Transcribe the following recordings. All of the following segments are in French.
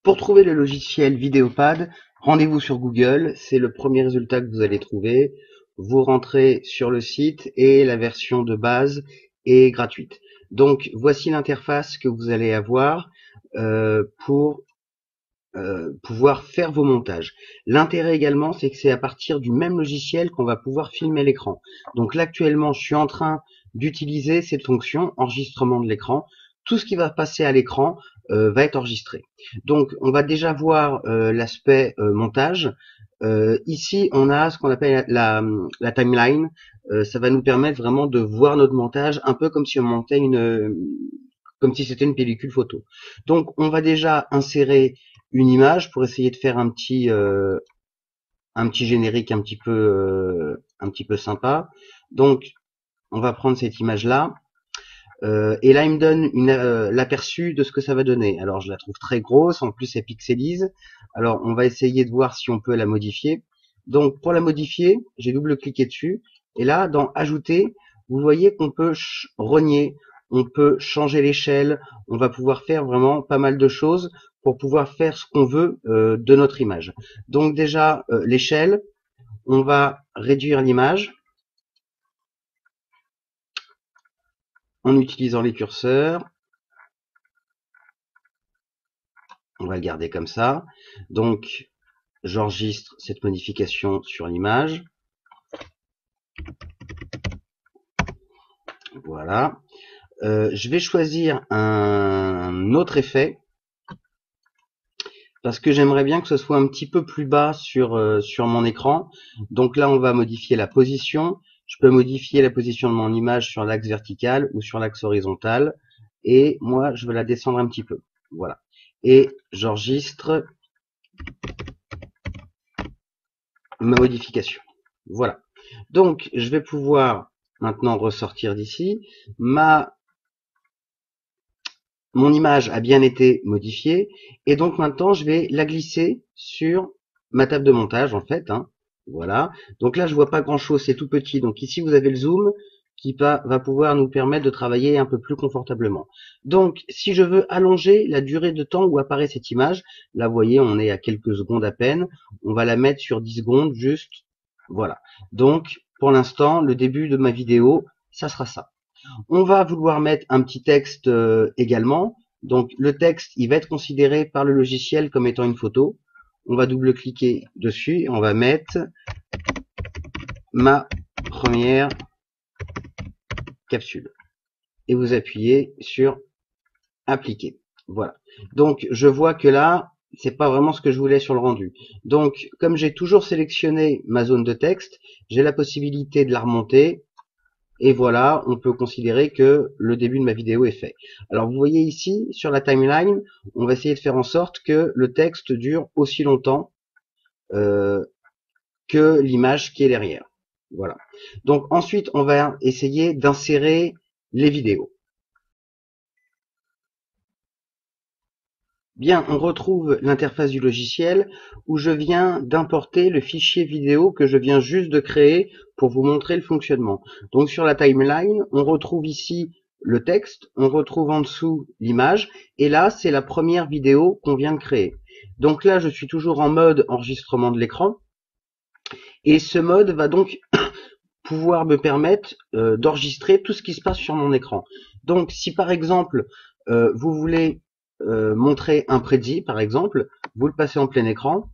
Pour trouver le logiciel Vidéopad, rendez-vous sur Google, c'est le premier résultat que vous allez trouver. Vous rentrez sur le site et la version de base est gratuite. Donc voici l'interface que vous allez avoir pour pouvoir faire vos montages. L'intérêt également, c'est que c'est à partir du même logiciel qu'on va pouvoir filmer l'écran. Donc là actuellement, je suis en train d'utiliser cette fonction enregistrement de l'écran. Tout ce qui va passer à l'écran va être enregistré. Donc on va déjà voir l'aspect montage. Ici on a ce qu'on appelle la timeline. Ça va nous permettre vraiment de voir notre montage un peu comme si on montait comme si c'était une pellicule photo. Donc on va déjà insérer une image pour essayer de faire un petit générique un petit peu sympa. Donc on va prendre cette image là. Et là, il me donne l'aperçu de ce que ça va donner. Alors, je la trouve très grosse. En plus, elle pixelise. Alors, on va essayer de voir si on peut la modifier. Donc, pour la modifier, j'ai double-cliqué dessus. Et là, dans Ajouter, vous voyez qu'on peut rogner. On peut changer l'échelle. On va pouvoir faire vraiment pas mal de choses pour pouvoir faire ce qu'on veut de notre image. Donc, déjà, l'échelle, on va réduire l'image en utilisant les curseurs. On va le garder comme ça. Donc, j'enregistre cette modification sur l'image. Voilà. Je vais choisir un autre effet parce que j'aimerais bien que ce soit un petit peu plus bas sur mon écran. Donc là, on va modifier la position. Je peux modifier la position de mon image sur l'axe vertical ou sur l'axe horizontal. Et moi, je veux la descendre un petit peu. Voilà. Et j'enregistre ma modification. Voilà. Donc, je vais pouvoir maintenant ressortir d'ici. Mon image a bien été modifiée. Et donc, maintenant, je vais la glisser sur ma table de montage, en fait. Voilà. Donc là, je vois pas grand-chose, c'est tout petit. Donc ici, vous avez le zoom qui va pouvoir nous permettre de travailler un peu plus confortablement. Donc, si je veux allonger la durée de temps où apparaît cette image, là, vous voyez, on est à quelques secondes à peine. On va la mettre sur 10 secondes, juste. Voilà. Donc, pour l'instant, le début de ma vidéo, ça sera ça. On va vouloir mettre un petit texte également. Donc, le texte, il va être considéré par le logiciel comme étant une photo. On va double-cliquer dessus et on va mettre ma première capsule. Et vous appuyez sur appliquer. Voilà. Donc, je vois que là, c'est pas vraiment ce que je voulais sur le rendu. Donc, comme j'ai toujours sélectionné ma zone de texte, j'ai la possibilité de la remonter. Et voilà, on peut considérer que le début de ma vidéo est fait. Alors, vous voyez ici, sur la timeline, on va essayer de faire en sorte que le texte dure aussi longtemps que l'image qui est derrière. Voilà. Donc, ensuite, on va essayer d'insérer les vidéos. Bien, on retrouve l'interface du logiciel où je viens d'importer le fichier vidéo que je viens juste de créer pour vous montrer le fonctionnement. Donc sur la timeline, on retrouve ici le texte, on retrouve en dessous l'image, et là c'est la première vidéo qu'on vient de créer. Donc là je suis toujours en mode enregistrement de l'écran, et ce mode va donc pouvoir me permettre d'enregistrer tout ce qui se passe sur mon écran. Donc si par exemple vous voulez montrer un prédit, par exemple, vous le passez en plein écran.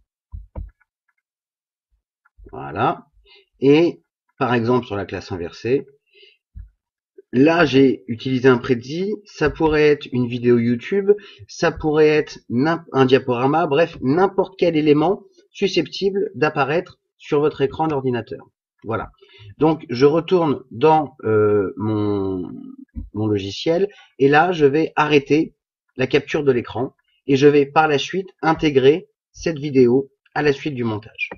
Voilà. Et par exemple sur la classe inversée, là j'ai utilisé un prédit, ça pourrait être une vidéo YouTube, ça pourrait être un diaporama, bref, n'importe quel élément susceptible d'apparaître sur votre écran d'ordinateur. Voilà. Donc je retourne dans mon logiciel et là je vais arrêter la capture de l'écran et je vais par la suite intégrer cette vidéo à la suite du montage.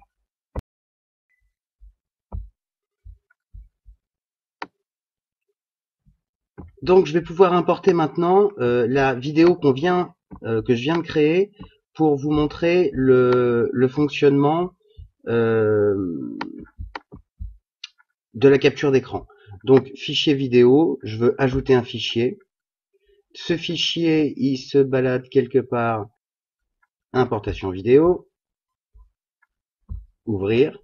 Donc je vais pouvoir importer maintenant la vidéo que je viens de créer pour vous montrer le fonctionnement de la capture d'écran. Donc fichier vidéo, je veux ajouter un fichier. Ce fichier, il se balade quelque part importation vidéo, ouvrir,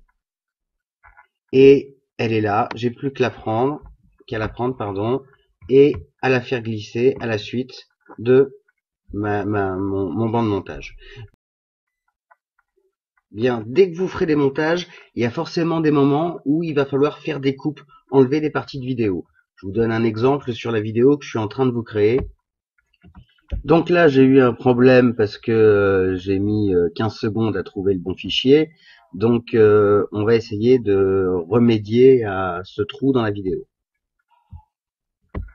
et elle est là, j'ai plus qu'à la prendre, pardon, et à la faire glisser à la suite de mon banc de montage. Bien, dès que vous ferez des montages, il y a forcément des moments où il va falloir faire des coupes, enlever des parties de vidéo. Je vous donne un exemple sur la vidéo que je suis en train de vous créer. Donc là, j'ai eu un problème parce que j'ai mis 15 secondes à trouver le bon fichier. Donc on va essayer de remédier à ce trou dans la vidéo.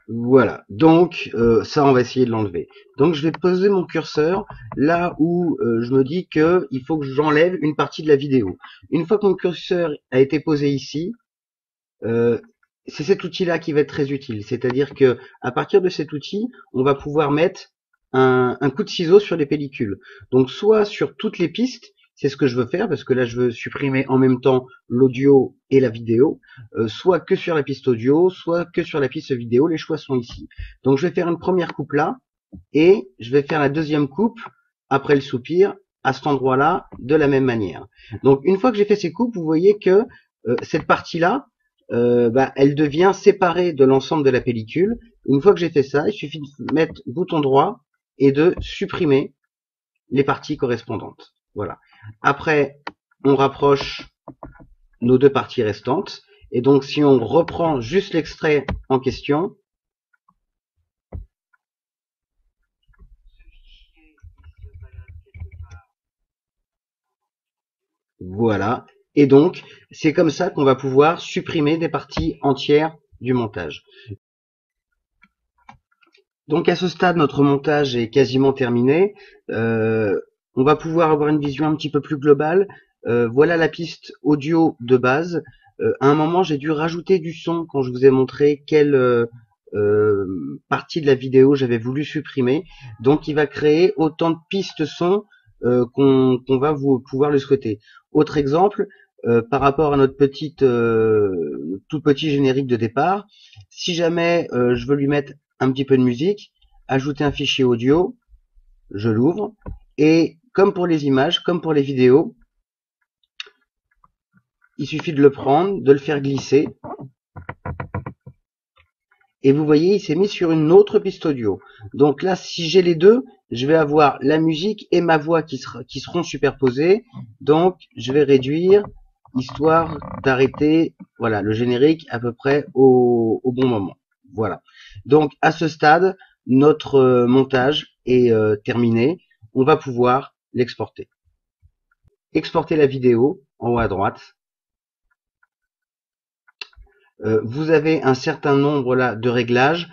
Voilà, donc ça on va essayer de l'enlever. Donc je vais poser mon curseur là où je me dis que il faut que j'enlève une partie de la vidéo. Une fois que mon curseur a été posé ici, c'est cet outil-là qui va être très utile. C'est-à-dire que à partir de cet outil, on va pouvoir mettre un coup de ciseau sur les pellicules. Donc soit sur toutes les pistes, c'est ce que je veux faire parce que là je veux supprimer en même temps l'audio et la vidéo, soit que sur la piste audio, soit que sur la piste vidéo, les choix sont ici. Donc je vais faire une première coupe là et je vais faire la deuxième coupe après le soupir à cet endroit-là de la même manière. Donc une fois que j'ai fait ces coupes, vous voyez que cette partie-là, elle devient séparée de l'ensemble de la pellicule. Une fois que j'ai fait ça, il suffit de mettre bouton droit et de supprimer les parties correspondantes. Voilà. Après, on rapproche nos deux parties restantes. Et donc, si on reprend juste l'extrait en question, voilà. Et donc, c'est comme ça qu'on va pouvoir supprimer des parties entières du montage. Donc à ce stade, notre montage est quasiment terminé. On va pouvoir avoir une vision un petit peu plus globale. Voilà la piste audio de base. À un moment, j'ai dû rajouter du son quand je vous ai montré quelle partie de la vidéo j'avais voulu supprimer. Donc il va créer autant de pistes son qu'on va pouvoir le souhaiter. Autre exemple, par rapport à notre tout petit générique de départ, si jamais je veux lui mettre un petit peu de musique, ajouter un fichier audio, je l'ouvre, et comme pour les images, comme pour les vidéos, il suffit de le prendre, de le faire glisser, et vous voyez, il s'est mis sur une autre piste audio. Donc là, si j'ai les deux, je vais avoir la musique et ma voix qui seront superposées, donc je vais réduire, histoire d'arrêter voilà, le générique à peu près au bon moment. Voilà. Donc à ce stade, notre montage est terminé. On va pouvoir l'exporter. Exporter la vidéo en haut à droite. Vous avez un certain nombre là de réglages.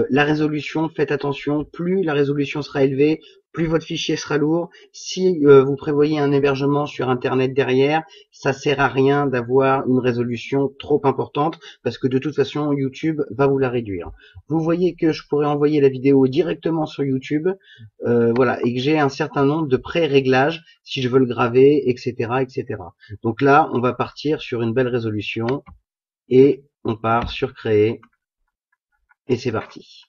La résolution, faites attention, plus la résolution sera élevée, plus votre fichier sera lourd. Si vous prévoyez un hébergement sur Internet derrière, ça sert à rien d'avoir une résolution trop importante parce que de toute façon YouTube va vous la réduire. Vous voyez que je pourrais envoyer la vidéo directement sur YouTube, voilà, et que j'ai un certain nombre de pré-réglages si je veux le graver, etc., etc. Donc là, on va partir sur une belle résolution et on part sur créer et c'est parti.